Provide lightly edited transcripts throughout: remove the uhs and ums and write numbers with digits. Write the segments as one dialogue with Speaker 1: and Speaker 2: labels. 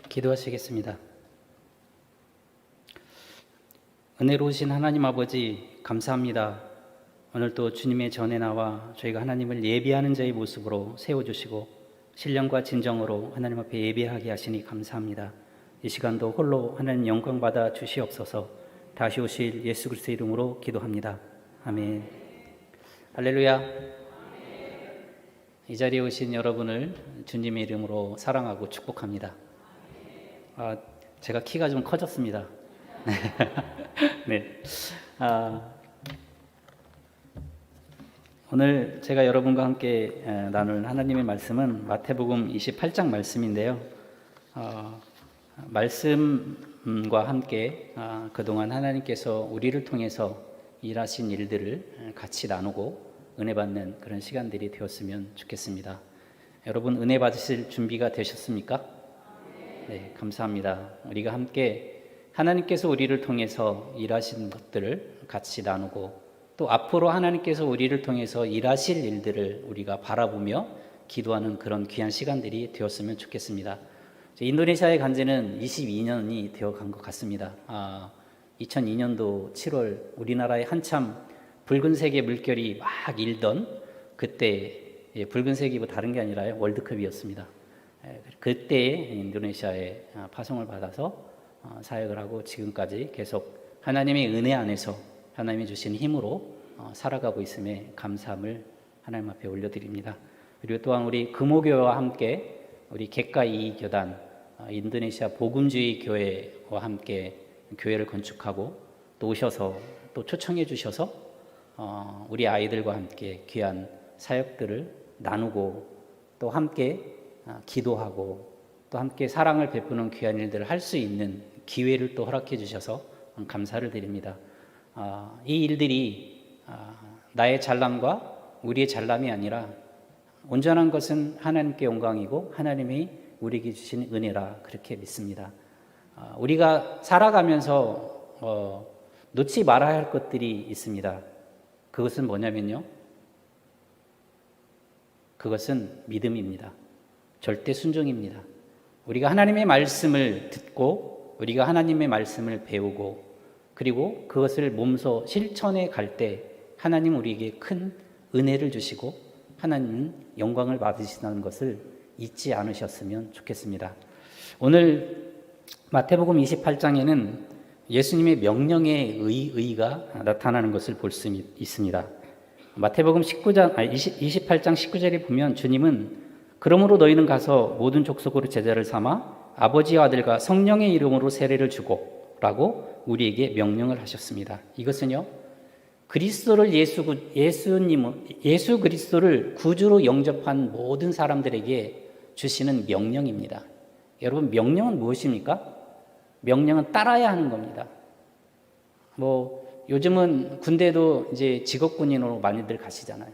Speaker 1: 기도하시겠습니다. 은혜로우신 하나님 아버지 감사합니다. 오늘 또 주님의 전에 나와 저희가 하나님을 예배하는 자의 모습으로 세워주시고 신령과 진정으로 하나님 앞에 예배하게 하시니 감사합니다. 이 시간도 홀로 하나님 영광 받아 주시옵소서. 다시 오실 예수 그리스도의 이름으로 기도합니다. 아멘. 할렐루야. 이 자리에 오신 여러분을 주님의 이름으로 사랑하고 축복합니다. 제가 키가 좀 커졌습니다. 네. 오늘 제가 여러분과 함께 나눌 하나님의 말씀은 마태복음 28장 말씀인데요. 말씀과 함께 그동안 하나님께서 우리를 통해서 일하신 일들을 같이 나누고 은혜 받는 그런 시간들이 되었으면 좋겠습니다. 여러분 은혜 받으실 준비가 되셨습니까? 네, 감사합니다. 우리가 함께 하나님께서 우리를 통해서 일하신 것들을 같이 나누고 또 앞으로 하나님께서 우리를 통해서 일하실 일들을 우리가 바라보며 기도하는 그런 귀한 시간들이 되었으면 좋겠습니다. 인도네시아에 간 지는 22년이 되어 간 것 같습니다. 2002년도 7월 우리나라에 한참 붉은색의 물결이 막 일던 그때, 붉은색이 뭐 다른 게 아니라 월드컵이었습니다. 그때 인도네시아에 파송을 받아서 사역을 하고 지금까지 계속 하나님의 은혜 안에서 하나님이 주신 힘으로 살아가고 있음에 감사함을 하나님 앞에 올려드립니다. 그리고 또한 우리 금오교회와 함께 우리 객가이 교단 인도네시아 복음주의 교회와 함께 교회를 건축하고 또 오셔서 또 초청해 주셔서 우리 아이들과 함께 귀한 사역들을 나누고 또 함께 기도하고 또 함께 사랑을 베푸는 귀한 일들을 할 수 있는 기회를 또 허락해 주셔서 감사를 드립니다. 이 일들이 나의 잘남과 우리의 잘남이 아니라 온전한 것은 하나님께 영광이고 하나님이 우리에게 주신 은혜라 그렇게 믿습니다. 우리가 살아가면서 놓지 말아야 할 것들이 있습니다. 그것은 뭐냐면요, 그것은 믿음입니다. 절대 순종입니다. 우리가 하나님의 말씀을 듣고 우리가 하나님의 말씀을 배우고 그리고 그것을 몸소 실천해 갈 때 하나님 우리에게 큰 은혜를 주시고 하나님은 영광을 받으신다는 것을 잊지 않으셨으면 좋겠습니다. 오늘 마태복음 28장에는 예수님의 명령의 의의가 나타나는 것을 볼 수 있습니다. 마태복음 28장 19절에 보면 주님은 그러므로 너희는 가서 모든 족속으로 제자를 삼아 아버지와 아들과 성령의 이름으로 세례를 주고 라고 우리에게 명령을 하셨습니다. 이것은요, 그리스도를 예수 그리스도를 구주로 영접한 모든 사람들에게 주시는 명령입니다. 여러분, 명령은 무엇입니까? 명령은 따라야 하는 겁니다. 요즘은 군대도 이제 직업군인으로 많이들 가시잖아요.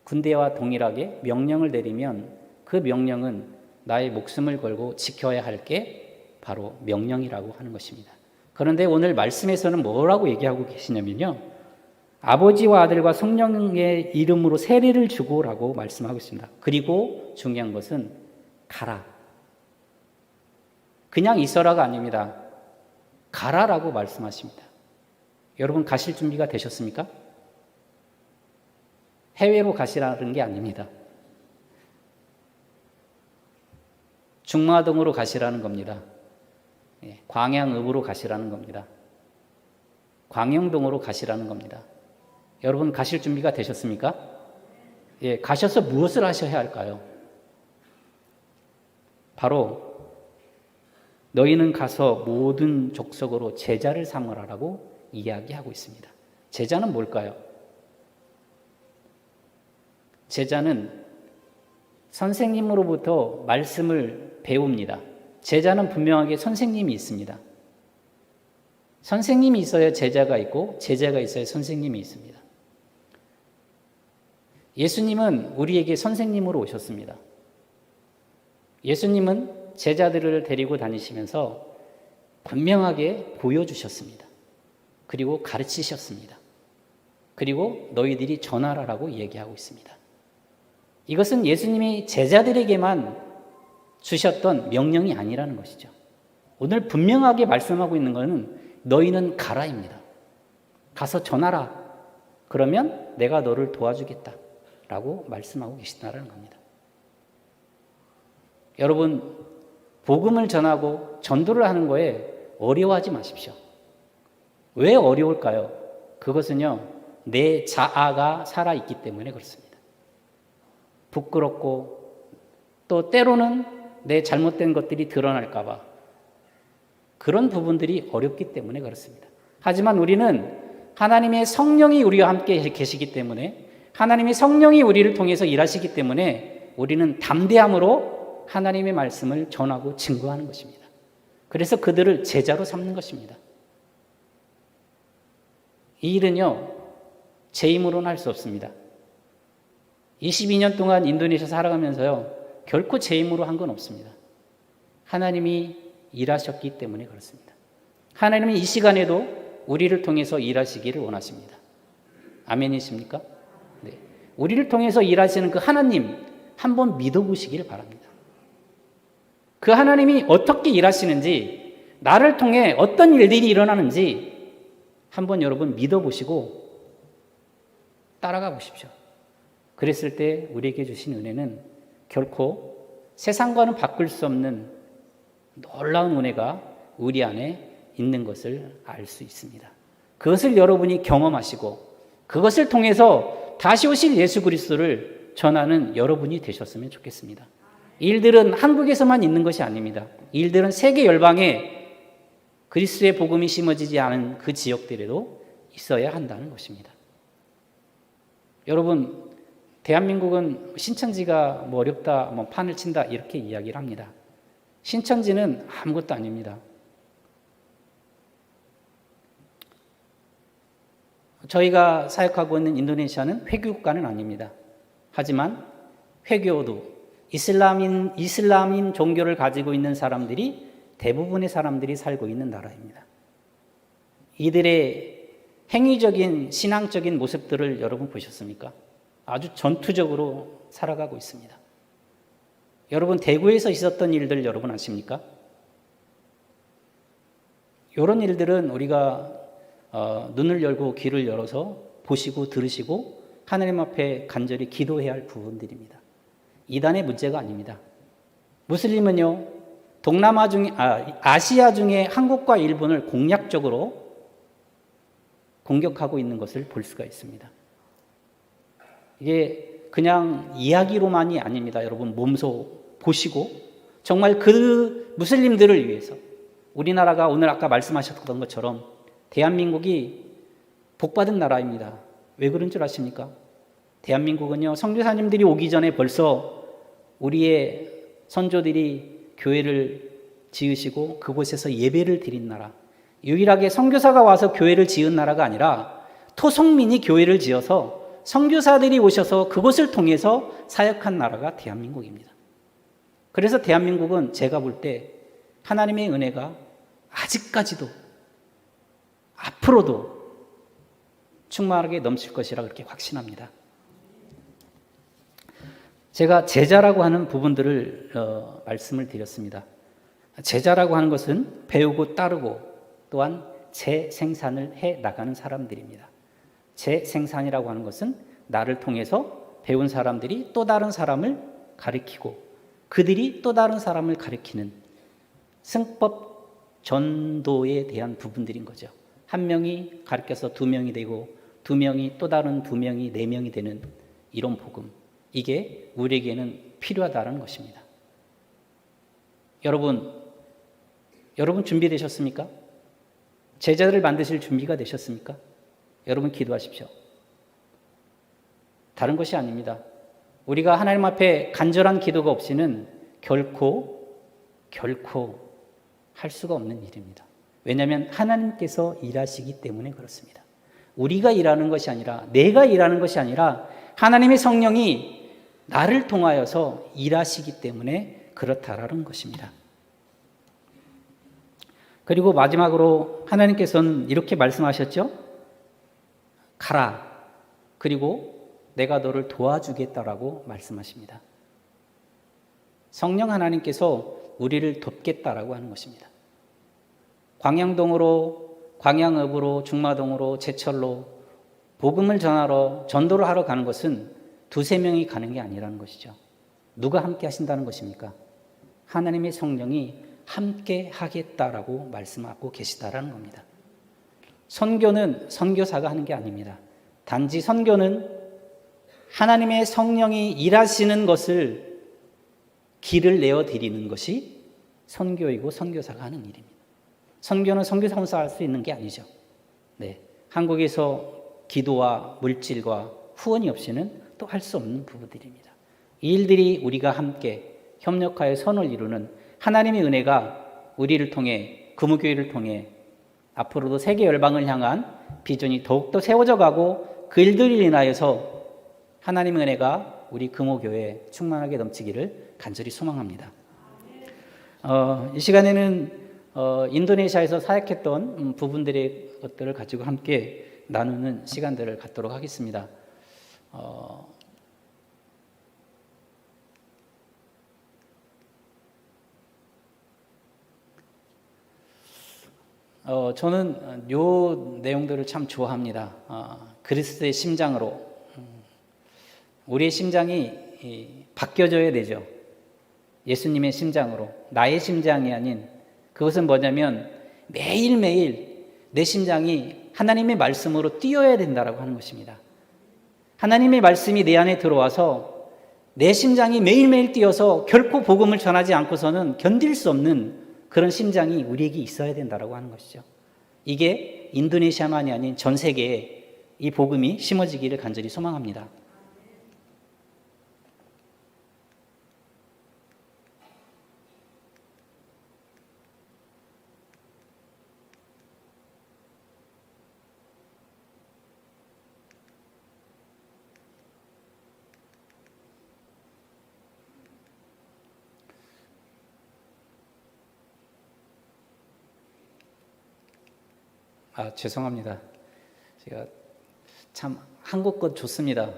Speaker 1: 군대와 동일하게 명령을 내리면 그 명령은 나의 목숨을 걸고 지켜야 할 게 바로 명령이라고 하는 것입니다. 그런데 오늘 말씀에서는 뭐라고 얘기하고 계시냐면요, 아버지와 아들과 성령의 이름으로 세례를 주고라고 말씀하고 있습니다. 그리고 중요한 것은 가라. 그냥 있어라가 아닙니다. 가라라고 말씀하십니다. 여러분 가실 준비가 되셨습니까? 해외로 가시라는 게 아닙니다. 중마동으로 가시라는 겁니다. 광양읍으로 가시라는 겁니다. 광영동으로 가시라는 겁니다. 여러분 가실 준비가 되셨습니까? 가셔서 무엇을 하셔야 할까요? 바로 너희는 가서 모든 족속으로 제자를 삼으라라고 이야기하고 있습니다. 제자는 뭘까요? 제자는 선생님으로부터 말씀을 배웁니다. 제자는 분명하게 선생님이 있습니다. 선생님이 있어야 제자가 있고 제자가 있어야 선생님이 있습니다. 예수님은 우리에게 선생님으로 오셨습니다. 예수님은 제자들을 데리고 다니시면서 분명하게 보여주셨습니다. 그리고 가르치셨습니다. 그리고 너희들이 전하라라고 얘기하고 있습니다. 이것은 예수님이 제자들에게만 주셨던 명령이 아니라는 것이죠. 오늘 분명하게 말씀하고 있는 것은 너희는 가라입니다. 가서 전하라. 그러면 내가 너를 도와주겠다. 라고 말씀하고 계시다는 겁니다. 여러분, 복음을 전하고 전도를 하는 거에 어려워하지 마십시오. 왜 어려울까요? 그것은요, 내 자아가 살아있기 때문에 그렇습니다. 부끄럽고 또 때로는 내 잘못된 것들이 드러날까봐 그런 부분들이 어렵기 때문에 그렇습니다. 하지만 우리는 하나님의 성령이 우리와 함께 계시기 때문에, 하나님의 성령이 우리를 통해서 일하시기 때문에 우리는 담대함으로 하나님의 말씀을 전하고 증거하는 것입니다. 그래서 그들을 제자로 삼는 것입니다. 이 일은요, 제 힘으로는 할 수 없습니다. 22년 동안 인도네시아 살아가면서요, 결코 제 힘으로 한 건 없습니다. 하나님이 일하셨기 때문에 그렇습니다. 하나님은 이 시간에도 우리를 통해서 일하시기를 원하십니다. 아멘이십니까? 네. 우리를 통해서 일하시는 그 하나님 한번 믿어보시기를 바랍니다. 그 하나님이 어떻게 일하시는지, 나를 통해 어떤 일들이 일어나는지 한번 여러분 믿어보시고 따라가 보십시오. 그랬을 때 우리에게 주신 은혜는 결코 세상과는 바꿀 수 없는 놀라운 은혜가 우리 안에 있는 것을 알 수 있습니다. 그것을 여러분이 경험하시고 그것을 통해서 다시 오실 예수 그리스도를 전하는 여러분이 되셨으면 좋겠습니다. 이 일들은 한국에서만 있는 것이 아닙니다. 이 일들은 세계 열방에 그리스도의 복음이 심어지지 않은 그 지역들에도 있어야 한다는 것입니다. 여러분, 대한민국은 신천지가 어렵다, 판을 친다 이렇게 이야기를 합니다. 신천지는 아무것도 아닙니다. 저희가 사역하고 있는 인도네시아는 회교 국가는 아닙니다. 하지만 회교도 이슬람인 종교를 가지고 있는 사람들이 대부분의 사람들이 살고 있는 나라입니다. 이들의 행위적인 신앙적인 모습들을 여러분 보셨습니까? 아주 전투적으로 살아가고 있습니다. 여러분, 대구에서 있었던 일들 여러분 아십니까? 이런 일들은 우리가 눈을 열고 귀를 열어서 보시고 들으시고 하나님 앞에 간절히 기도해야 할 부분들입니다. 이단의 문제가 아닙니다. 무슬림은요, 아시아 중에 한국과 일본을 공략적으로 공격하고 있는 것을 볼 수가 있습니다. 이게 그냥 이야기로만이 아닙니다. 여러분 몸소 보시고 정말 그 무슬림들을 위해서 우리나라가 오늘 아까 말씀하셨던 것처럼 대한민국이 복받은 나라입니다. 왜 그런 줄 아십니까? 대한민국은요, 선교사님들이 오기 전에 벌써 우리의 선조들이 교회를 지으시고 그곳에서 예배를 드린 나라, 유일하게 선교사가 와서 교회를 지은 나라가 아니라 토속민이 교회를 지어서 선교사들이 오셔서 그것을 통해서 사역한 나라가 대한민국입니다. 그래서 대한민국은 제가 볼 때 하나님의 은혜가 아직까지도 앞으로도 충만하게 넘칠 것이라 그렇게 확신합니다. 제가 제자라고 하는 부분들을 말씀을 드렸습니다. 제자라고 하는 것은 배우고 따르고 또한 재생산을 해 나가는 사람들입니다. 재생산이라고 하는 것은 나를 통해서 배운 사람들이 또 다른 사람을 가르치고 그들이 또 다른 사람을 가르치는 승법 전도에 대한 부분들인 거죠. 한 명이 가르쳐서 두 명이 되고 두 명이 또 다른 두 명이 네 명이 되는 이런 복음, 이게 우리에게는 필요하다는 것입니다. 여러분 준비되셨습니까? 제자들을 만드실 준비가 되셨습니까? 여러분 기도하십시오. 다른 것이 아닙니다. 우리가 하나님 앞에 간절한 기도가 없이는 결코 할 수가 없는 일입니다. 왜냐하면 하나님께서 일하시기 때문에 그렇습니다. 우리가 일하는 것이 아니라, 내가 일하는 것이 아니라 하나님의 성령이 나를 통하여서 일하시기 때문에 그렇다라는 것입니다. 그리고 마지막으로 하나님께서는 이렇게 말씀하셨죠. 가라. 그리고 내가 너를 도와주겠다라고 말씀하십니다. 성령 하나님께서 우리를 돕겠다라고 하는 것입니다. 광양동으로, 광양읍으로, 중마동으로, 제철로 복음을 전하러, 전도를 하러 가는 것은 두세 명이 가는 게 아니라는 것이죠. 누가 함께 하신다는 것입니까? 하나님의 성령이 함께 하겠다라고 말씀하고 계시다라는 겁니다. 선교는 선교사가 하는 게 아닙니다. 단지 선교는 하나님의 성령이 일하시는 것을 길을 내어드리는 것이 선교이고 선교사가 하는 일입니다. 선교는 선교사 혼자 할 수 있는 게 아니죠. 네, 한국에서 기도와 물질과 후원이 없이는 또 할 수 없는 부분들입니다. 이 일들이 우리가 함께 협력하여 선을 이루는 하나님의 은혜가 우리를 통해, 금우교회를 통해 앞으로도 세계 열방을 향한 비전이 더욱더 세워져 가고 그 일들을 인하여서 하나님의 은혜가 우리 금호교회에 충만하게 넘치기를 간절히 소망합니다. 이 시간에는 인도네시아에서 사역했던 부분들의 것들을 가지고 함께 나누는 시간들을 갖도록 하겠습니다. 저는 요 내용들을 참 좋아합니다. 그리스도의 심장으로 우리의 심장이 바뀌어져야 되죠. 예수님의 심장으로, 나의 심장이 아닌, 그것은 뭐냐면 매일매일 내 심장이 하나님의 말씀으로 뛰어야 된다라고 하는 것입니다. 하나님의 말씀이 내 안에 들어와서 내 심장이 매일매일 뛰어서 결코 복음을 전하지 않고서는 견딜 수 없는 그런 심장이 우리에게 있어야 된다라고 하는 것이죠. 이게 인도네시아만이 아닌 전 세계에 이 복음이 심어지기를 간절히 소망합니다. 죄송합니다. 제가 참 한국 것 좋습니다.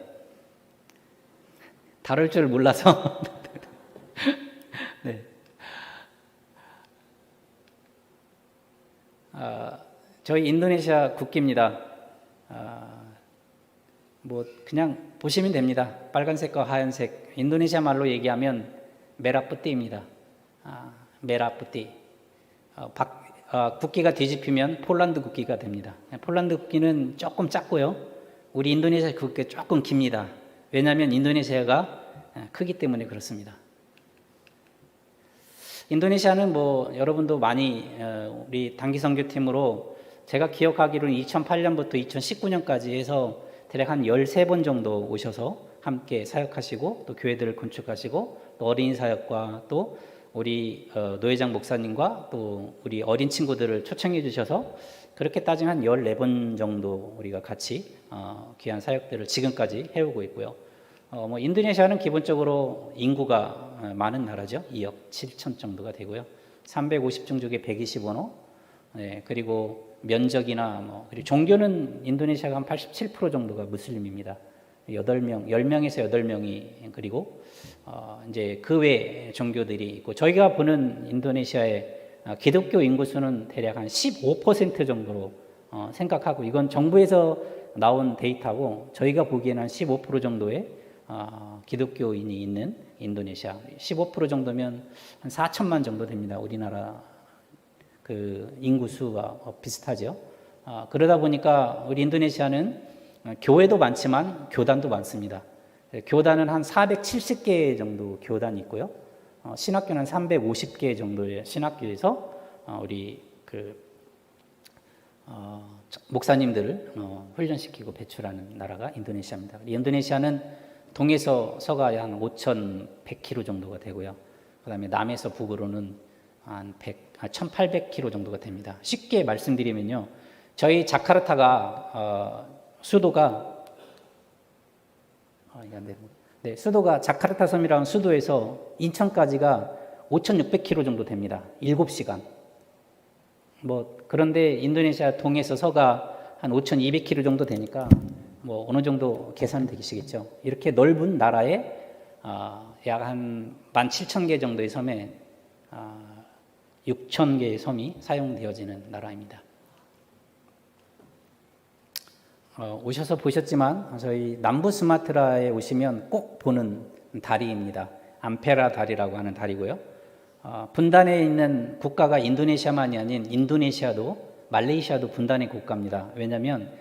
Speaker 1: 다룰 줄 몰라서. 네. 저희 인도네시아 국기입니다. 그냥 보시면 됩니다. 빨간색과 하얀색. 인도네시아 말로 얘기하면 메라푸띠입니다. 메라푸띠. 국기가 뒤집히면 폴란드 국기가 됩니다. 폴란드 국기는 조금 작고요. 우리 인도네시아 국기가 조금 깁니다. 왜냐하면 인도네시아가 크기 때문에 그렇습니다. 인도네시아는 여러분도 많이 우리 단기 선교팀으로 제가 기억하기로는 2008년부터 2019년까지 해서 대략 한 13번 정도 오셔서 함께 사역하시고 또 교회들을 건축하시고 또 어린이 사역과 또 우리 노회장 목사님과 또 우리 어린 친구들을 초청해 주셔서 그렇게 따지면 한 14번 정도 우리가 같이 귀한 사역들을 지금까지 해오고 있고요. 인도네시아는 기본적으로 인구가 많은 나라죠. 2억 7천 정도가 되고요. 350종 중에 125어. 네, 그리고 면적이나 그리고 종교는 인도네시아가 한 87% 정도가 무슬림입니다. 10명에서 8명이 그리고 이제 그 외 종교들이 있고 저희가 보는 인도네시아의 기독교 인구수는 대략 한 15% 정도로 생각하고 이건 정부에서 나온 데이터고 저희가 보기에는 한 15% 정도의 기독교인이 있는 인도네시아 15% 정도면 한 4천만 정도 됩니다. 우리나라 그 인구수와 비슷하죠. 그러다 보니까 우리 인도네시아는 교회도 많지만 교단도 많습니다. 교단은 한 470개 정도 교단이 있고요. 신학교는 350개 정도의 신학교에서 우리 목사님들을 훈련시키고 배출하는 나라가 인도네시아입니다. 인도네시아는 동에서 서가 한 5,100km 정도가 되고요. 그다음에 남에서 북으로는 한 1,800km 정도가 됩니다. 쉽게 말씀드리면요, 저희 자카르타가 수도가 수도가 자카르타 섬이라는 수도에서 인천까지가 5,600km 정도 됩니다. 7시간. 그런데 인도네시아 동에서 서가 한 5,200km 정도 되니까 어느 정도 계산되시겠죠. 이렇게 넓은 나라에 약 한 17,000개 정도의 섬에 6,000개의 섬이 사용되어지는 나라입니다. 오셔서 보셨지만 저희 남부 스마트라에 오시면 꼭 보는 다리입니다. 암페라 다리라고 하는 다리고요. 분단에 있는 국가가 인도네시아만이 아닌 인도네시아도 말레이시아도 분단의 국가입니다. 왜냐하면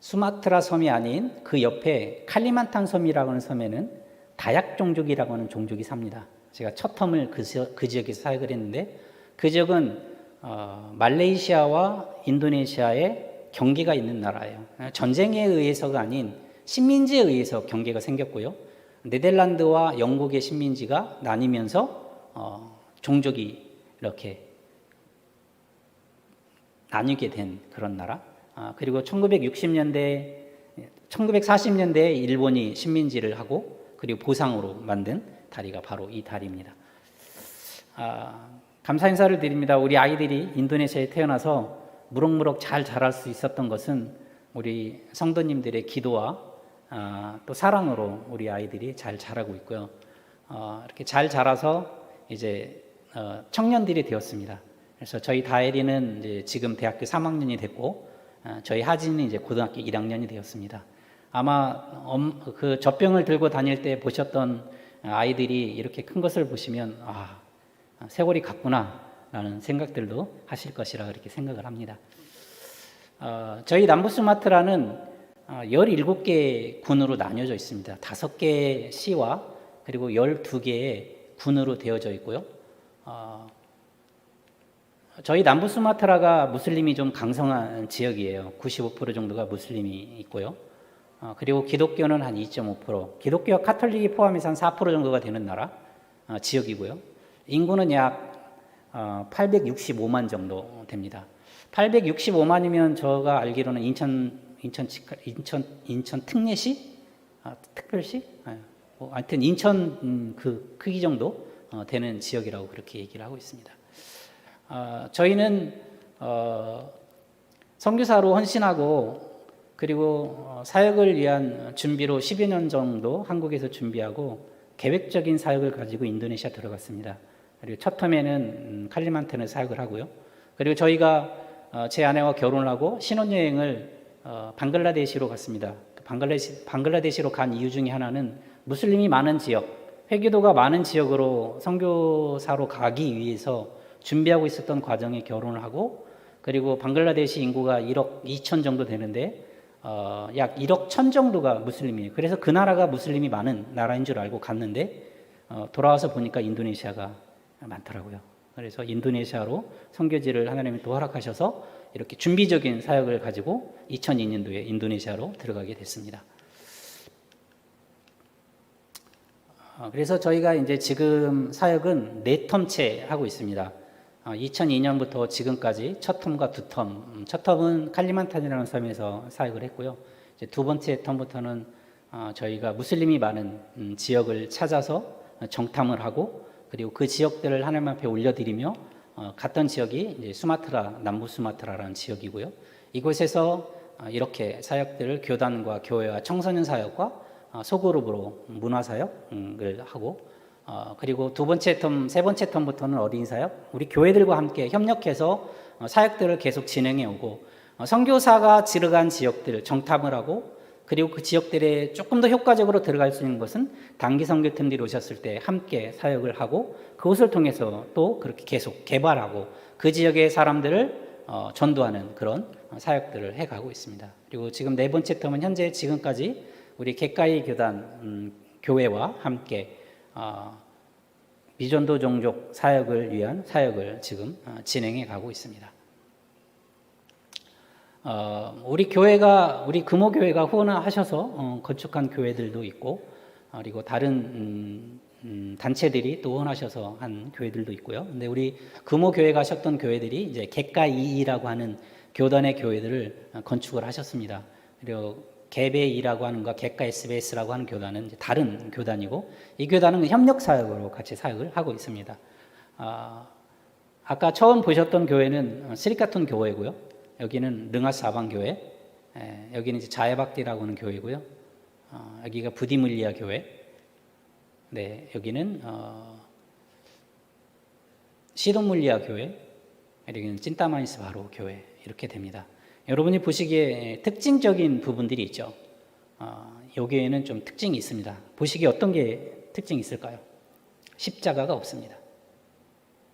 Speaker 1: 수마트라 섬이 아닌 그 옆에 칼리만탄 섬이라고 하는 섬에는 다약 종족이라고 하는 종족이 삽니다. 제가 첫 텀을 그 지역에서 사역을 했는데 그 지역은 말레이시아와 인도네시아의 경계가 있는 나라예요. 전쟁에 의해서가 아닌 식민지에 의해서 경계가 생겼고요. 네덜란드와 영국의 식민지가 나뉘면서 종족이 이렇게 나뉘게 된 그런 나라. 그리고 1940년대에 일본이 식민지를 하고 그리고 보상으로 만든 다리가 바로 이 다리입니다. 감사 인사를 드립니다. 우리 아이들이 인도네시아에 태어나서 무럭무럭 잘 자랄 수 있었던 것은 우리 성도님들의 기도와 또 사랑으로 우리 아이들이 잘 자라고 있고요. 이렇게 잘 자라서 이제 청년들이 되었습니다. 그래서 저희 다혜리는 이제 지금 대학교 3학년이 됐고 저희 하진은 이제 고등학교 1학년이 되었습니다. 아마 그 젖병을 들고 다닐 때 보셨던 아이들이 이렇게 큰 것을 보시면 세월이 갔구나 라는 생각들도 하실 것이라 그렇게 생각을 합니다. 저희 남부 수마트라는 17개 군으로 나뉘어져 있습니다. 5개의 시와 그리고 12개의 군으로 되어져 있고요. 저희 남부 수마트라가 무슬림이 좀 강성한 지역이에요. 95% 정도가 무슬림이 있고요. 그리고 기독교는 한 2.5%, 기독교와 카톨릭이 포함해서 한 4% 정도가 되는 나라, 지역이고요. 인구는 약 865만 정도 됩니다. 865만이면 제가 알기로는 인천 특례시? 특별시? 하여튼 인천 그 크기 정도 되는 지역이라고 그렇게 얘기를 하고 있습니다. 저희는 선교사로 헌신하고 그리고 사역을 위한 준비로 10여 년 정도 한국에서 준비하고 계획적인 사역을 가지고 인도네시아 들어갔습니다. 그리고 첫 텀에는 칼리만탄을 사역을 하고요. 그리고 저희가 제 아내와 결혼을 하고 신혼여행을 방글라데시로 갔습니다. 방글라데시로 간 이유 중에 하나는 무슬림이 많은 지역, 회교도가 많은 지역으로 선교사로 가기 위해서 준비하고 있었던 과정에 결혼을 하고 그리고 방글라데시 인구가 1억 2천 정도 되는데 약 1억 1천 정도가 무슬림이에요. 그래서 그 나라가 무슬림이 많은 나라인 줄 알고 갔는데 돌아와서 보니까 인도네시아가 많더라고요. 그래서 인도네시아로 선교지를 하나님이 또 허락하셔서 이렇게 준비적인 사역을 가지고 2002년도에 인도네시아로 들어가게 됐습니다. 그래서 저희가 이제 지금 사역은 4텀째 하고 있습니다. 2002년부터 지금까지 첫 텀과 두 텀, 첫 텀은 칼리만탄이라는 섬에서 사역을 했고요. 이제 두 번째 텀부터는 저희가 무슬림이 많은 지역을 찾아서 정탐을 하고 그리고 그 지역들을 하나님 앞에 올려드리며 갔던 지역이 이제 수마트라, 남부 수마트라라는 지역이고요. 이곳에서 이렇게 사역들을 교단과 교회와 청소년 사역과 소그룹으로 문화 사역을 하고 그리고 두 번째 텀, 세 번째 텀부터는 어린이 사역, 우리 교회들과 함께 협력해서 사역들을 계속 진행해 오고 선교사가 지르간 지역들 정탐을 하고 그리고 그 지역들에 조금 더 효과적으로 들어갈 수 있는 것은 단기 선교팀들이 오셨을 때 함께 사역을 하고 그것을 통해서 또 그렇게 계속 개발하고 그 지역의 사람들을 전도하는 그런 사역들을 해가고 있습니다. 그리고 지금 네 번째 텀은 현재 지금까지 우리 객가이 교단 교회와 함께 미전도 종족 사역을 위한 사역을 지금 진행해 가고 있습니다. 우리 교회가 우리 금호교회가 후원하셔서 건축한 교회들도 있고 그리고 다른 단체들이 또 후원하셔서 한 교회들도 있고요. 근데 우리 금호교회 가셨던 교회들이 이제 객가이라고 하는 교단의 교회들을 건축을 하셨습니다. 그리고 개베이라고 하는 거, 객가 SBS라고 하는 교단은 이제 다른 교단이고 이 교단은 협력 사역으로 같이 사역을 하고 있습니다. 아까 처음 보셨던 교회는 스리카톤 교회고요. 여기는 르가스 아방교회, 여기는 이제 자에박디라고 하는 교회고요. 여기가 부디물리아 교회, 네, 여기는 시돈물리아 교회, 그리고 찐따마니스 바로 교회 이렇게 됩니다. 여러분이 보시기에 특징적인 부분들이 있죠. 이 교회는 좀 특징이 있습니다. 보시기에 어떤 게 특징이 있을까요? 십자가가 없습니다.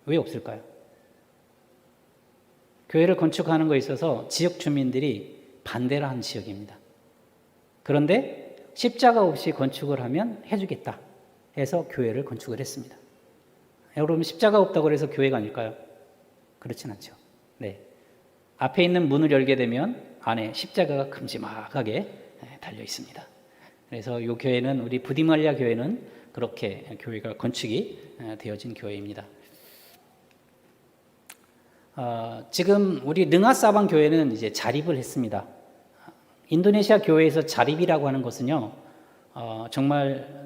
Speaker 1: 왜 없을까요? 교회를 건축하는 것에 있어서 지역 주민들이 반대를 한 지역입니다. 그런데 십자가 없이 건축을 하면 해주겠다 해서 교회를 건축을 했습니다. 여러분, 십자가 없다고 해서 교회가 아닐까요? 그렇진 않죠. 네. 앞에 있는 문을 열게 되면 안에 십자가가 큼지막하게 달려 있습니다. 그래서 이 교회는, 우리 부디말리아 교회는 그렇게 교회가 건축이 되어진 교회입니다. 지금 우리 능하사방 교회는 이제 자립을 했습니다. 인도네시아 교회에서 자립이라고 하는 것은요, 정말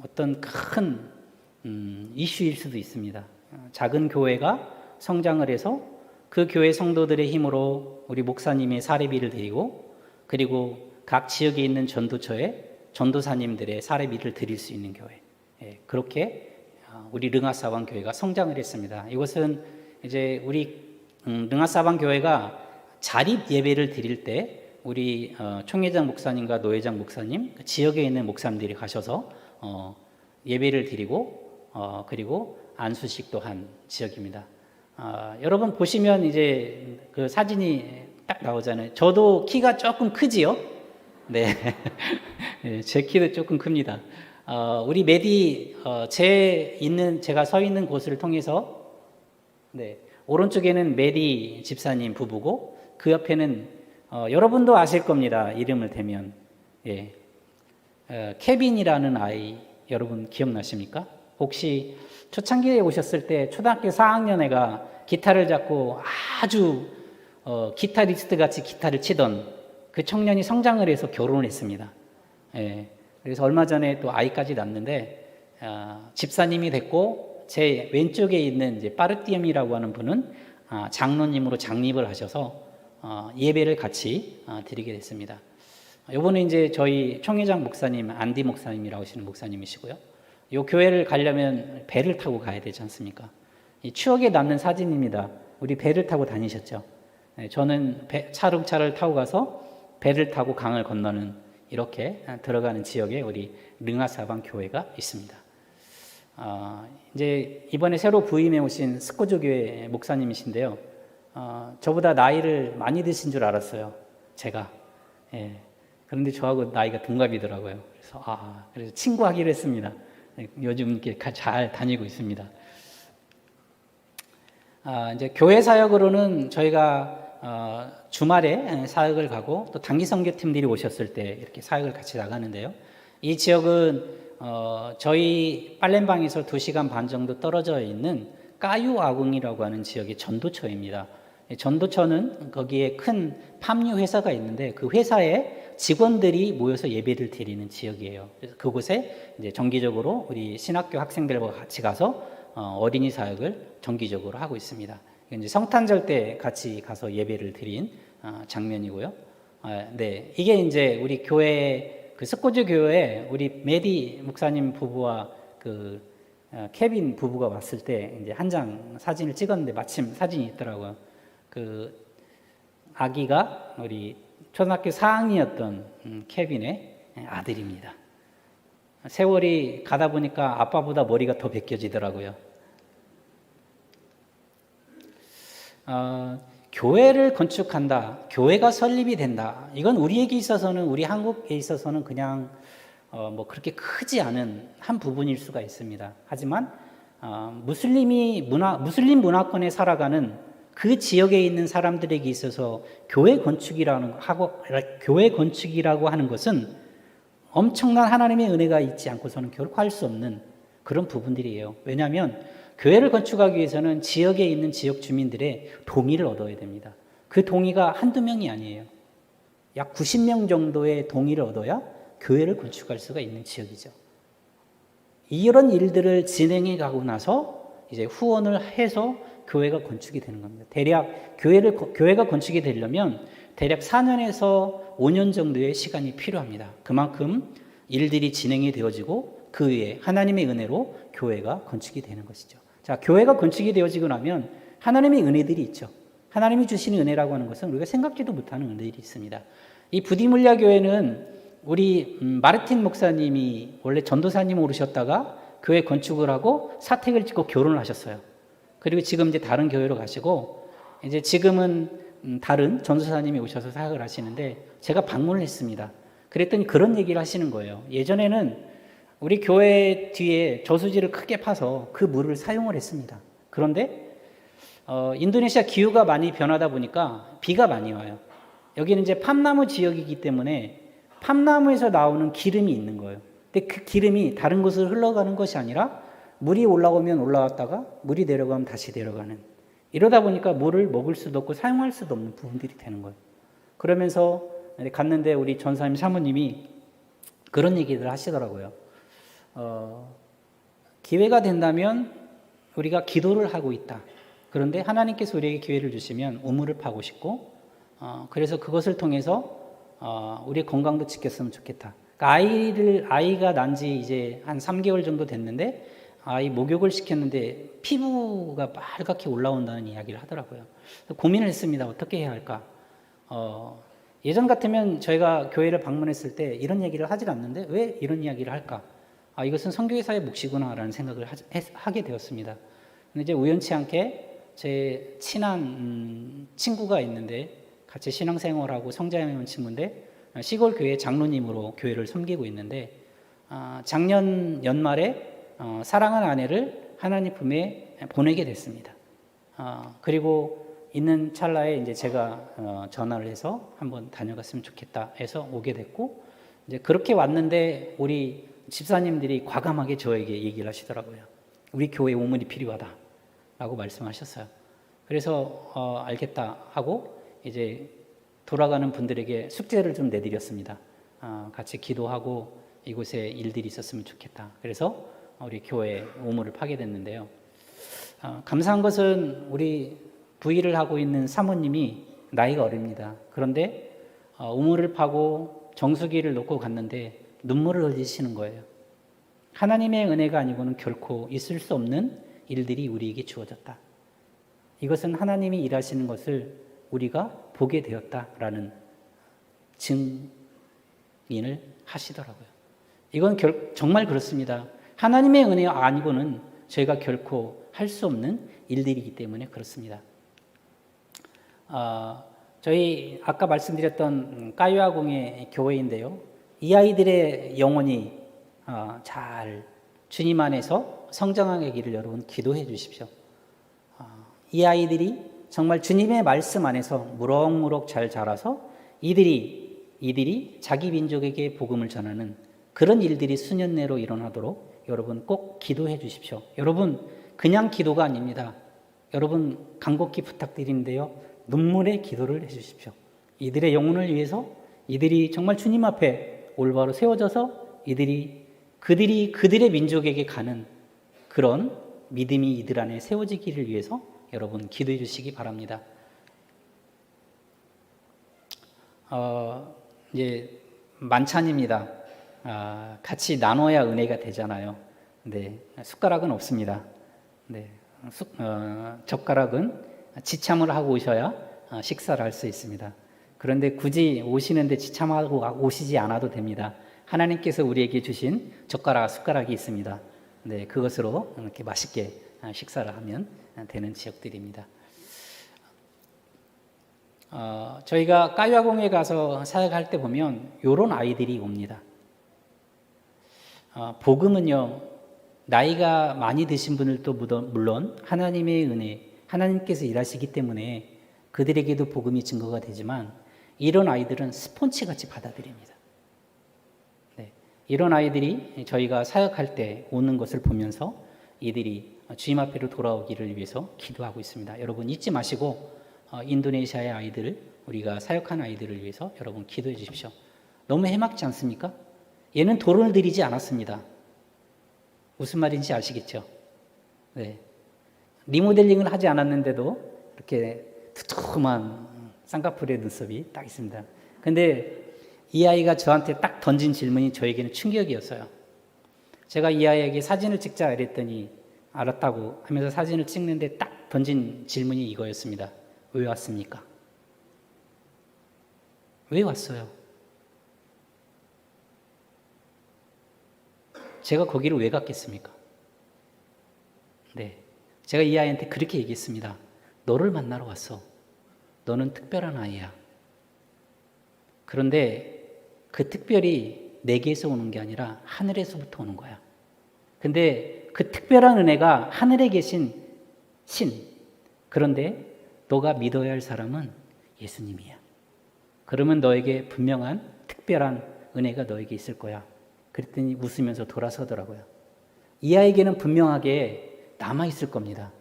Speaker 1: 어떤 큰 이슈일 수도 있습니다. 작은 교회가 성장을 해서 그 교회 성도들의 힘으로 우리 목사님의 사례비를 드리고, 그리고 각 지역에 있는 전도처에 전도사님들의 사례비를 드릴 수 있는 교회, 그렇게 우리 르가사방 교회가 성장을 했습니다. 이것은 이제 우리 르가사방 교회가 자립 예배를 드릴 때 우리 총회장 목사님과 노회장 목사님, 지역에 있는 목사님들이 가셔서 예배를 드리고, 그리고 안수식도 한 지역입니다. 여러분 보시면 이제 그 사진이 딱 나오잖아요. 저도 키가 조금 크지요? 네. 제 키도 조금 큽니다. 우리 메디, 제가 서 있는 곳을 통해서, 네, 오른쪽에는 메디 집사님 부부고, 그 옆에는 여러분도 아실 겁니다. 이름을 대면. 예. 케빈이라는 아이, 여러분 기억나십니까? 혹시 초창기에 오셨을 때 초등학교 4학년 애가 기타를 잡고 아주 기타리스트 같이 기타를 치던 그 청년이 성장을 해서 결혼을 했습니다. 예. 그래서 얼마 전에 또 아이까지 낳는데, 집사님이 됐고, 제 왼쪽에 있는 이제 파르티엠이라고 하는 분은 장로님으로 장립을 하셔서 예배를 같이 드리게 됐습니다. 이번에 이제 저희 총회장 목사님, 안디 목사님이라고 하시는 목사님이시고요. 이 교회를 가려면 배를 타고 가야 되지 않습니까? 이 추억에 남는 사진입니다. 우리 배를 타고 다니셨죠? 네, 저는 차를 타고 가서 배를 타고 강을 건너는, 이렇게 들어가는 지역에 우리 르가사방 교회가 있습니다. 이제 이번에 새로 부임해 오신 스코조 교회 목사님이신데요. 저보다 나이를 많이 드신 줄 알았어요, 제가. 예. 그런데 저하고 나이가 동갑이더라고요. 그래서 친구하기로 했습니다. 요즘 이렇게 잘 다니고 있습니다. 이제 교회 사역으로는 저희가 주말에 사역을 가고, 또 단기 선교팀들이 오셨을 때 이렇게 사역을 같이 나가는데요. 이 지역은 저희 빨렘방에서 2시간 반 정도 떨어져 있는 까유 아궁이라고 하는 지역의 전도처입니다. 전도처는 거기에 큰 팜유 회사가 있는데, 그 회사에 직원들이 모여서 예배를 드리는 지역이에요. 그래서 그곳에 이제 정기적으로 우리 신학교 학생들과 같이 가서 어린이 사역을 정기적으로 하고 있습니다. 이제 성탄절 때 같이 가서 예배를 드린 장면이고요. 네, 이게 이제 우리 교회, 그 스코즈 교회에 우리 메디 목사님 부부와 그 케빈 부부가 왔을 때 이제 한 장 사진을 찍었는데, 마침 사진이 있더라고요. 그 아기가 우리 초등학교 4학년이었던 케빈의 아들입니다. 세월이 가다 보니까 아빠보다 머리가 더 벗겨지더라고요. 교회를 건축한다, 교회가 설립이 된다, 이건 우리에게 있어서는, 우리 한국에 있어서는 그냥 뭐 그렇게 크지 않은 한 부분일 수가 있습니다. 하지만 무슬림 문화권에 살아가는 그 지역에 있는 사람들에게 있어서 교회 건축이라고 하는 것은 엄청난 하나님의 은혜가 있지 않고서는 결코 할 수 없는 그런 부분들이에요. 왜냐하면 교회를 건축하기 위해서는 지역에 있는 지역 주민들의 동의를 얻어야 됩니다. 그 동의가 한두 명이 아니에요. 약 90명 정도의 동의를 얻어야 교회를 건축할 수가 있는 지역이죠. 이런 일들을 진행해 가고 나서 이제 후원을 해서 교회가 건축이 되는 겁니다. 대략 교회가 건축이 되려면 대략 4년에서 5년 정도의 시간이 필요합니다. 그만큼 일들이 진행이 되어지고 그 위에 하나님의 은혜로 교회가 건축이 되는 것이죠. 자, 교회가 건축이 되어지고 나면 하나님의 은혜들이 있죠. 하나님이 주시는 은혜라고 하는 것은 우리가 생각지도 못하는 은혜들이 있습니다. 이 부디물야 교회는 우리 마르틴 목사님이 원래 전도사님 오르셨다가 교회 건축을 하고 사택을 짓고 결혼을 하셨어요. 그리고 지금 이제 다른 교회로 가시고 이제 지금은 다른 전도사님이 오셔서 사역을 하시는데 제가 방문을 했습니다. 그랬더니 그런 얘기를 하시는 거예요. 예전에는 우리 교회 뒤에 저수지를 크게 파서 그 물을 사용을 했습니다. 그런데 인도네시아 기후가 많이 변하다 보니까 비가 많이 와요. 여기는 이제 팜나무 지역이기 때문에 팜나무에서 나오는 기름이 있는 거예요. 근데 그 기름이 다른 곳으로 흘러가는 것이 아니라 물이 올라오면 올라왔다가 물이 내려가면 다시 내려가는, 이러다 보니까 물을 먹을 수도 없고 사용할 수도 없는 부분들이 되는 거예요. 그러면서 갔는데 우리 전사님 사모님이 그런 얘기를 하시더라고요. 기회가 된다면 우리가 기도를 하고 있다. 그런데 하나님께서 우리에게 기회를 주시면 우물을 파고 싶고 그래서 그것을 통해서 우리의 건강도 지켰으면 좋겠다. 그러니까 아이가 난 지 이제 한 3개월 정도 됐는데 아이 목욕을 시켰는데 피부가 빨갛게 올라온다는 이야기를 하더라고요. 고민을 했습니다. 어떻게 해야 할까? 예전 같으면 저희가 교회를 방문했을 때 이런 얘기를 하질 않는데 왜 이런 이야기를 할까? 이것은 선교회사의 몫이구나라는 생각을 하게 되었습니다. 근데 이제 우연치 않게 제 친한 친구가 있는데 같이 신앙생활하고 성장해온 친구인데 시골 교회 장로님으로 교회를 섬기고 있는데 작년 연말에 사랑하는 아내를 하나님 품에 보내게 됐습니다. 그리고 있는 찰나에 이제 제가 전화를 해서 한번 다녀갔으면 좋겠다 해서 오게 됐고 이제 그렇게 왔는데 우리 집사님들이 과감하게 저에게 얘기를 하시더라고요. 우리 교회 우물이 필요하다라고 말씀하셨어요. 그래서 알겠다 하고 이제 돌아가는 분들에게 숙제를 좀 내드렸습니다. 같이 기도하고 이곳에 일들이 있었으면 좋겠다. 그래서 우리 교회 우물을 파게 됐는데요. 감사한 것은 우리 부의를 하고 있는 사모님이 나이가 어립니다. 그런데 우물을 파고 정수기를 놓고 갔는데 눈물을 흘리시는 거예요. 하나님의 은혜가 아니고는 결코 있을 수 없는 일들이 우리에게 주어졌다. 이것은 하나님이 일하시는 것을 우리가 보게 되었다라는 증인을 하시더라고요. 이건 정말 그렇습니다. 하나님의 은혜 아니고는 저희가 결코 할 수 없는 일들이기 때문에 그렇습니다. 저희 아까 말씀드렸던 까유아공의 교회인데요. 이 아이들의 영혼이 잘 주님 안에서 성장하기를 여러분 기도해 주십시오. 이 아이들이 정말 주님의 말씀 안에서 무럭무럭 잘 자라서 이들이 자기 민족에게 복음을 전하는 그런 일들이 수년 내로 일어나도록 여러분 꼭 기도해 주십시오. 여러분 그냥 기도가 아닙니다. 여러분 간곡히 부탁드리는데요. 눈물의 기도를 해 주십시오. 이들의 영혼을 위해서 이들이 정말 주님 앞에 올바로 세워져서 그들의 민족에게 가는 그런 믿음이 이들 안에 세워지기를 위해서 여러분 기도해 주시기 바랍니다. 이제 만찬입니다. 같이 나눠야 은혜가 되잖아요. 네, 숟가락은 없습니다. 네, 젓가락은 지참을 하고 오셔야 식사를 할 수 있습니다. 그런데 굳이 오시는데 지참하고 오시지 않아도 됩니다. 하나님께서 우리에게 주신 젓가락, 숟가락이 있습니다. 네, 그것으로 이렇게 맛있게 식사를 하면 되는 지역들입니다. 저희가 까유아공에 가서 사역할 때 보면 이런 아이들이 옵니다. 복음은요, 나이가 많이 드신 분들도 물론 하나님의 은혜, 하나님께서 일하시기 때문에 그들에게도 복음이 증거가 되지만 이런 아이들은 스폰지같이 받아들입니다. 네, 이런 아이들이 저희가 사역할 때 오는 것을 보면서 이들이 주님 앞으로 돌아오기를 위해서 기도하고 있습니다. 여러분 잊지 마시고 인도네시아의 아이들을, 우리가 사역한 아이들을 위해서 여러분 기도해 주십시오. 너무 해맑지 않습니까? 얘는 돈을 들이지 않았습니다. 무슨 말인지 아시겠죠? 네, 리모델링을 하지 않았는데도 이렇게 두툼한 쌍꺼풀의 눈썹이 딱 있습니다. 근데 이 아이가 저한테 딱 던진 질문이 저에게는 충격이었어요. 제가 이 아이에게 사진을 찍자 이랬더니 알았다고 하면서 사진을 찍는데 딱 던진 질문이 이거였습니다. 왜 왔습니까? 왜 왔어요? 제가 거기를 왜 갔겠습니까? 네, 제가 이 아이한테 그렇게 얘기했습니다. 너를 만나러 왔어. 너는 특별한 아이야. 그런데 그 특별히 내게에서 오는 게 아니라 하늘에서부터 오는 거야. 근데 그 특별한 은혜가 하늘에 계신 신. 그런데 너가 믿어야 할 사람은 예수님이야. 그러면 너에게 분명한 특별한 은혜가 너에게 있을 거야. 그랬더니 웃으면서 돌아서더라고요. 이 아이에게는 분명하게 남아있을 겁니다.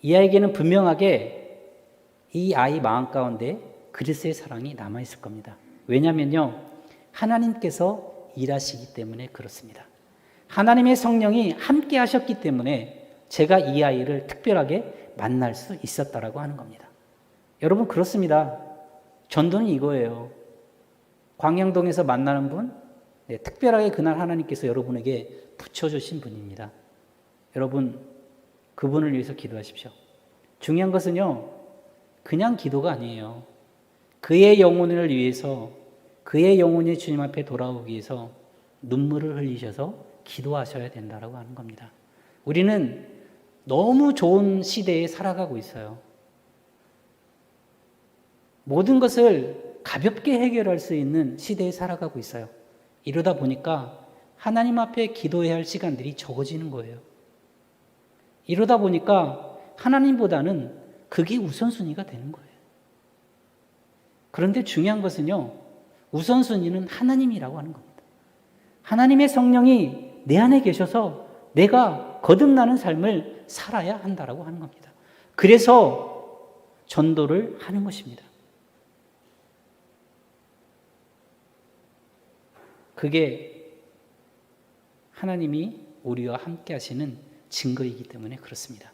Speaker 1: 이 아이에게는 분명하게 이 아이 마음 가운데 그리스도의 사랑이 남아있을 겁니다. 왜냐하면요, 하나님께서 일하시기 때문에 그렇습니다. 하나님의 성령이 함께 하셨기 때문에 제가 이 아이를 특별하게 만날 수 있었다라고 하는 겁니다. 여러분, 그렇습니다. 전도는 이거예요. 광양동에서 만나는 분, 네, 특별하게 그날 하나님께서 여러분에게 붙여주신 분입니다. 여러분, 그분을 위해서 기도하십시오. 중요한 것은요, 그냥 기도가 아니에요. 그의 영혼을 위해서, 그의 영혼이 주님 앞에 돌아오기 위해서 눈물을 흘리셔서 기도하셔야 된다고 하는 겁니다. 우리는 너무 좋은 시대에 살아가고 있어요. 모든 것을 가볍게 해결할 수 있는 시대에 살아가고 있어요. 이러다 보니까 하나님 앞에 기도해야 할 시간들이 적어지는 거예요. 이러다 보니까 하나님보다는 그게 우선순위가 되는 거예요. 그런데 중요한 것은요, 우선순위는 하나님이라고 하는 겁니다. 하나님의 성령이 내 안에 계셔서 내가 거듭나는 삶을 살아야 한다라고 하는 겁니다. 그래서 전도를 하는 것입니다. 그게 하나님이 우리와 함께 하시는 증거이기 때문에 그렇습니다.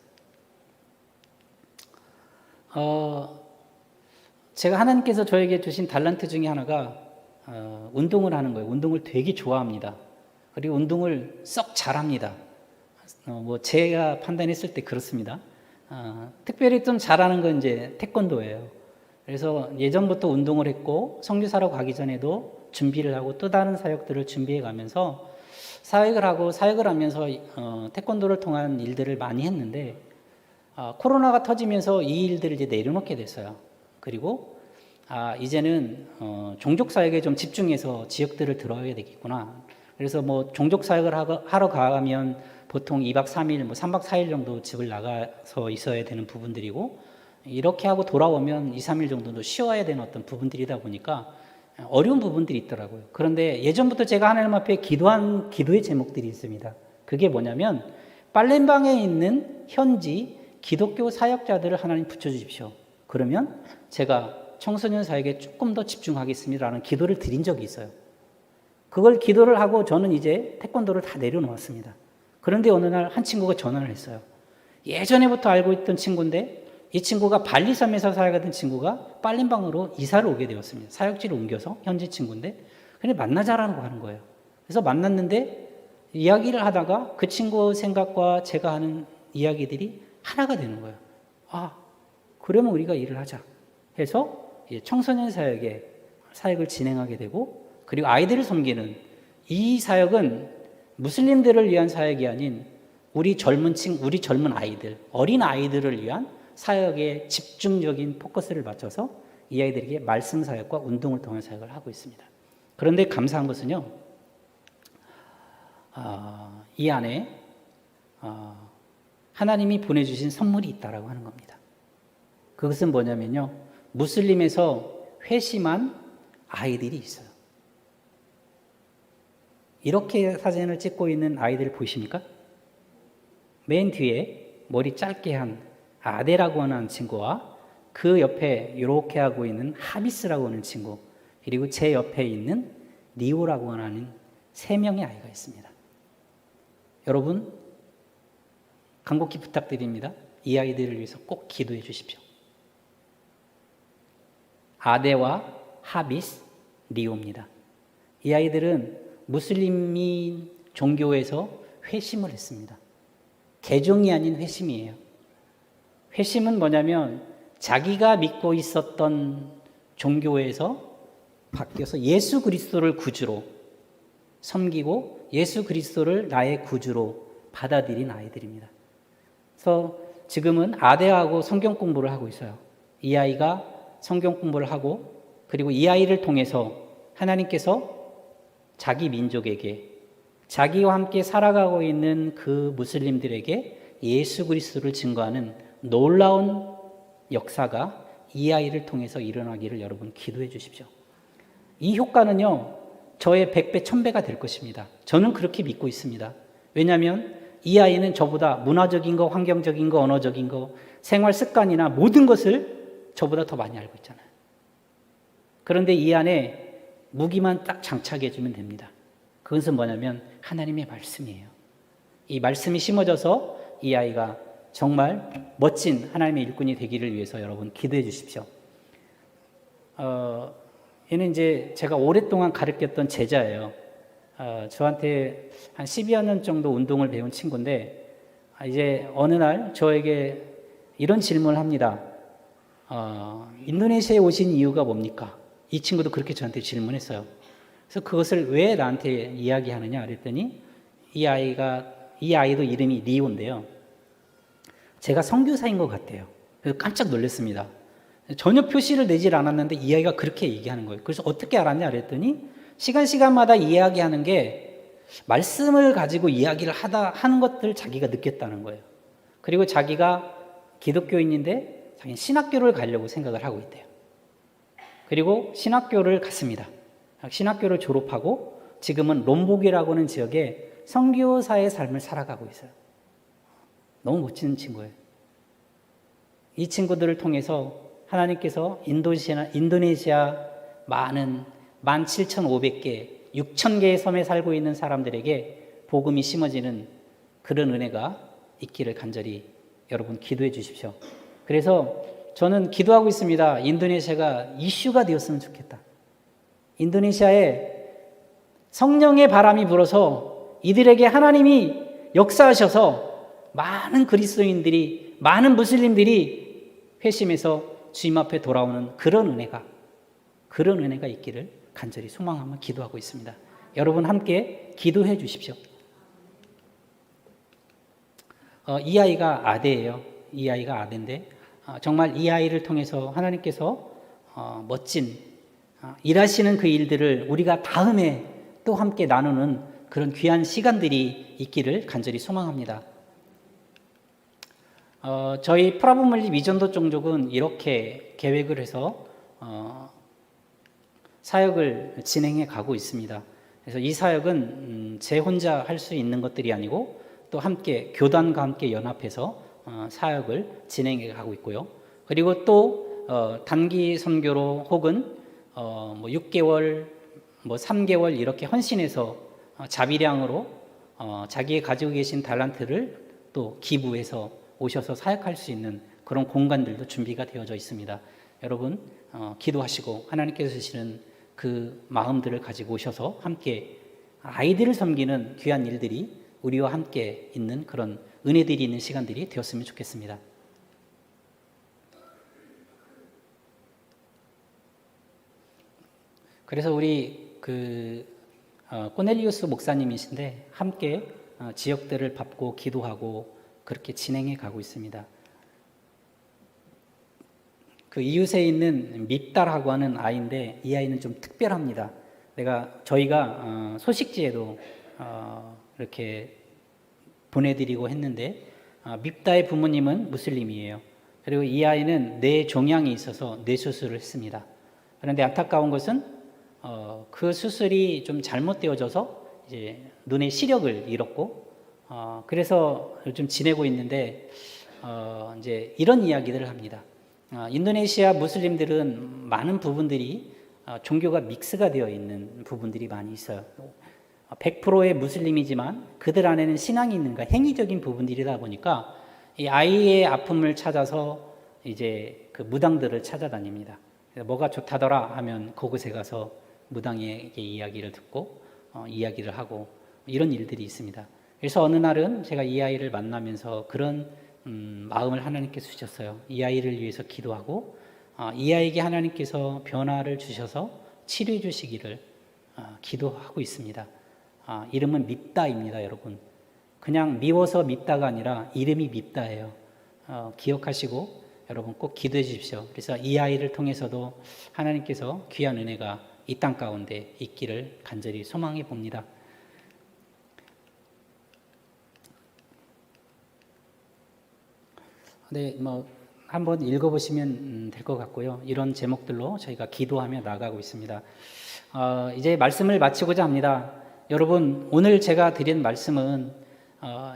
Speaker 1: 제가 하나님께서 저에게 주신 달란트 중에 하나가 운동을 하는 거예요. 운동을 되게 좋아합니다. 그리고 운동을 썩 잘합니다. 제가 판단했을 때 그렇습니다. 특별히 좀 잘하는 건 이제 태권도예요. 그래서 예전부터 운동을 했고 성교사로 가기 전에도 준비를 하고 또 다른 사역들을 준비해 가면서 사역을 하면서 태권도를 통한 일들을 많이 했는데 코로나가 터지면서 이 일들을 이제 내려놓게 됐어요. 그리고 이제는 종족 사역에 좀 집중해서 지역들을 들어야 되겠구나. 그래서 종족 사역을 하러 가면 보통 2박 3일, 3박 4일 정도 집을 나가서 있어야 되는 부분들이고, 이렇게 하고 돌아오면 2, 3일 정도도 쉬어야 되는 어떤 부분들이다 보니까 어려운 부분들이 있더라고요. 그런데 예전부터 제가 하나님 앞에 기도한 기도의 제목들이 있습니다. 그게 뭐냐면, 빨랜방에 있는 현지 기독교 사역자들을 하나님 붙여주십시오. 그러면 제가 청소년 사역에 조금 더 집중하겠습니다라는 기도를 드린 적이 있어요. 그걸 기도를 하고 저는 이제 태권도를 다 내려놓았습니다. 그런데 어느 날 한 친구가 전화를 했어요. 예전에부터 알고 있던 친구인데 이 친구가 발리섬에서 사역하던 친구가 빨랜방으로 이사를 오게 되었습니다. 사역지를 옮겨서 현지 친구인데, 근데 만나자라고 하는 거예요. 그래서 만났는데 이야기를 하다가 그 친구 생각과 제가 하는 이야기들이 하나가 되는 거예요. 그러면 우리가 일을 하자 해서 청소년 사역을 진행하게 되고, 그리고 아이들을 섬기는 이 사역은 무슬림들을 위한 사역이 아닌 우리 젊은 아이들, 어린 아이들을 위한 사역에 집중적인 포커스를 맞춰서 이 아이들에게 말씀 사역과 운동을 통한 사역을 하고 있습니다. 그런데 감사한 것은요, 이 안에 하나님이 보내주신 선물이 있다라고 하는 겁니다. 그것은 뭐냐면요, 무슬림에서 회심한 아이들이 있어요. 이렇게 사진을 찍고 있는 아이들 보이십니까? 맨 뒤에 머리 짧게 한 아데라고 하는 친구와 그 옆에 이렇게 하고 있는 하비스라고 하는 친구, 그리고 제 옆에 있는 니오라고 하는 3명의 아이가 있습니다. 여러분, 간곡히 부탁드립니다. 이 아이들을 위해서 꼭 기도해 주십시오. 아데와 하비스, 니오입니다. 이 아이들은 무슬림인 종교에서 회심을 했습니다. 개종이 아닌 회심이에요. 회심은 뭐냐면 자기가 믿고 있었던 종교에서 바뀌어서 예수 그리스도를 구주로 섬기고 예수 그리스도를 나의 구주로 받아들인 아이들입니다. 그래서 지금은 아대하고 성경 공부를 하고 있어요. 이 아이가 성경 공부를 하고 그리고 이 아이를 통해서 하나님께서 자기 민족에게 자기와 함께 살아가고 있는 그 무슬림들에게 예수 그리스도를 증거하는 놀라운 역사가 이 아이를 통해서 일어나기를 여러분 기도해 주십시오. 이 효과는요, 저의 100배, 1000배가 될 것입니다. 저는 그렇게 믿고 있습니다. 왜냐하면 이 아이는 저보다 문화적인 거, 환경적인 거, 언어적인 거, 생활 습관이나 모든 것을 저보다 더 많이 알고 있잖아요. 그런데 이 안에 무기만 딱 장착해 주면 됩니다. 그것은 뭐냐면 하나님의 말씀이에요. 이 말씀이 심어져서 이 아이가 정말 멋진 하나님의 일꾼이 되기를 위해서 여러분 기도해 주십시오. 얘는 이제 제가 오랫동안 가르쳤던 제자예요. 저한테 한 10여 년 정도 운동을 배운 친구인데 이제 어느 날 저에게 이런 질문을 합니다. 인도네시아에 오신 이유가 뭡니까? 이 친구도 그렇게 저한테 질문했어요. 그래서 그것을 왜 나한테 이야기하느냐 그랬더니 이 아이도 이름이 리오인데요. 제가 선교사인 것 같아요. 그래서 깜짝 놀랐습니다. 전혀 표시를 내질 않았는데 이 아이가 그렇게 얘기하는 거예요. 그래서 어떻게 알았냐 그랬더니 시간마다 이야기하는 게 말씀을 가지고 이야기를 하는 것들 자기가 느꼈다는 거예요. 그리고 자기가 기독교인인데 자기는 신학교를 가려고 생각을 하고 있대요. 그리고 신학교를 갔습니다. 신학교를 졸업하고 지금은 롬복이라고 하는 지역에 선교사의 삶을 살아가고 있어요. 너무 멋진 친구예요. 이 친구들을 통해서 하나님께서 인도네시아 많은 17,500개, 6,000개의 섬에 살고 있는 사람들에게 복음이 심어지는 그런 은혜가 있기를 간절히 여러분 기도해 주십시오. 그래서 저는 기도하고 있습니다. 인도네시아가 이슈가 되었으면 좋겠다. 인도네시아에 성령의 바람이 불어서 이들에게 하나님이 역사하셔서 많은 그리스도인들이, 많은 무슬림들이 회심해서 주님 앞에 돌아오는 그런 은혜가 있기를 간절히 소망하며 기도하고 있습니다. 여러분 함께 기도해 주십시오. 이 아이가 아대예요. 이 아이가 아대인데 정말 이 아이를 통해서 하나님께서 멋진 일하시는 그 일들을 우리가 다음에 또 함께 나누는 그런 귀한 시간들이 있기를 간절히 소망합니다. 저희 프라보물리 미전도 종족은 이렇게 계획을 해서 사역을 진행해 가고 있습니다. 그래서 이 사역은 제 혼자 할 수 있는 것들이 아니고 또 함께 교단과 함께 연합해서 사역을 진행해 가고 있고요. 그리고 또 단기 선교로 혹은 6개월, 3개월 이렇게 헌신해서 자비량으로 자기의 가지고 계신 달란트를 또 기부해서 오셔서 사역할 수 있는 그런 공간들도 준비가 되어져 있습니다. 여러분 기도하시고 하나님께서 주시는 그 마음들을 가지고 오셔서 함께 아이들을 섬기는 귀한 일들이 우리와 함께 있는 그런 은혜들이 있는 시간들이 되었으면 좋겠습니다. 그래서 우리 코넬리우스 목사님이신데 함께 지역들을 밟고 기도하고 그렇게 진행해 가고 있습니다. 그 이웃에 있는 밉달하고 하는 아이인데 이 아이는 좀 특별합니다. 저희가 소식지에도 이렇게 보내드리고 했는데 밉다의 부모님은 무슬림이에요. 그리고 이 아이는 뇌 종양이 있어서 뇌 수술을 했습니다. 그런데 안타까운 것은 그 수술이 좀 잘못되어져서 이제 눈의 시력을 잃었고 그래서 요즘 지내고 있는데 이제 이런 이야기들을 합니다. 인도네시아 무슬림들은 많은 부분들이 종교가 믹스가 되어 있는 부분들이 많이 있어요. 100%의 무슬림이지만 그들 안에는 신앙이 있는가 행위적인 부분들이다 보니까 이 아이의 아픔을 찾아서 이제 그 무당들을 찾아다닙니다. 그래서 뭐가 좋다더라 하면 그곳에 가서 무당에게 이야기를 듣고 이야기를 하고 이런 일들이 있습니다. 그래서 어느 날은 제가 이 아이를 만나면서 그런 마음을 하나님께서 주셨어요. 이 아이를 위해서 기도하고 이 아이에게 하나님께서 변화를 주셔서 치료해 주시기를 기도하고 있습니다. 이름은 밉다입니다, 여러분. 그냥 미워서 밉다가 아니라 이름이 밉다예요. 기억하시고 여러분 꼭 기도해 주십시오. 그래서 이 아이를 통해서도 하나님께서 귀한 은혜가 이 땅 가운데 있기를 간절히 소망해 봅니다. 네, 한번 읽어보시면 될 것 같고요. 이런 제목들로 저희가 기도하며 나가고 있습니다. 이제 말씀을 마치고자 합니다. 여러분, 오늘 제가 드린 말씀은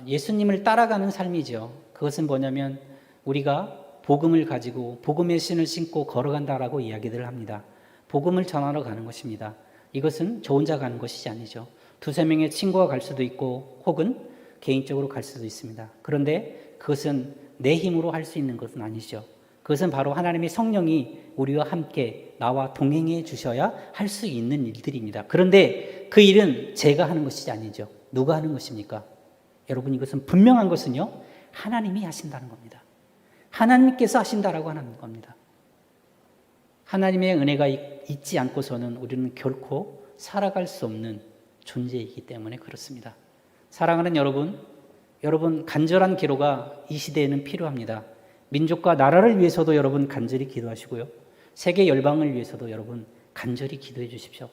Speaker 1: 예수님을 따라가는 삶이죠. 그것은 뭐냐면 우리가 복음을 가지고 복음의 신을 신고 걸어간다라고 이야기를 합니다. 복음을 전하러 가는 것입니다. 이것은 저 혼자 가는 것이 아니죠. 두세 명의 친구가 갈 수도 있고 혹은 개인적으로 갈 수도 있습니다. 그런데 그것은 내 힘으로 할 수 있는 것은 아니죠. 그것은 바로 하나님의 성령이 우리와 함께 나와 동행해 주셔야 할 수 있는 일들입니다. 그런데 그 일은 제가 하는 것이 아니죠. 누가 하는 것입니까? 여러분, 이것은 분명한 것은요, 하나님이 하신다는 겁니다. 하나님께서 하신다라고 하는 겁니다. 하나님의 은혜가 있지 않고서는 우리는 결코 살아갈 수 없는 존재이기 때문에 그렇습니다. 사랑하는 여러분 간절한 기도가 이 시대에는 필요합니다. 민족과 나라를 위해서도 여러분 간절히 기도하시고요. 세계 열방을 위해서도 여러분 간절히 기도해 주십시오.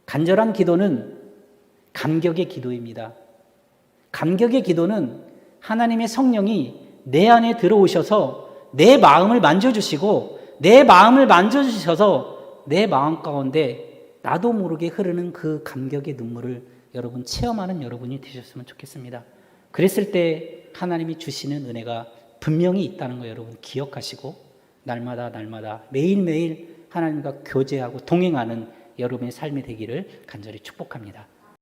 Speaker 1: 간절한 기도는 감격의 기도입니다. 감격의 기도는 하나님의 성령이 내 안에 들어오셔서 내 마음을 만져주시고 내 마음을 만져주셔서 내 마음 가운데 나도 모르게 흐르는 그 감격의 눈물을 여러분 체험하는 여러분이 되셨으면 좋겠습니다. 그랬을 때 하나님이 주시는 은혜가 분명히 있다는 거 여러분 기억하시고 날마다 매일매일 하나님과 교제하고 동행하는 여러분의 삶이 되기를 간절히 축복합니다.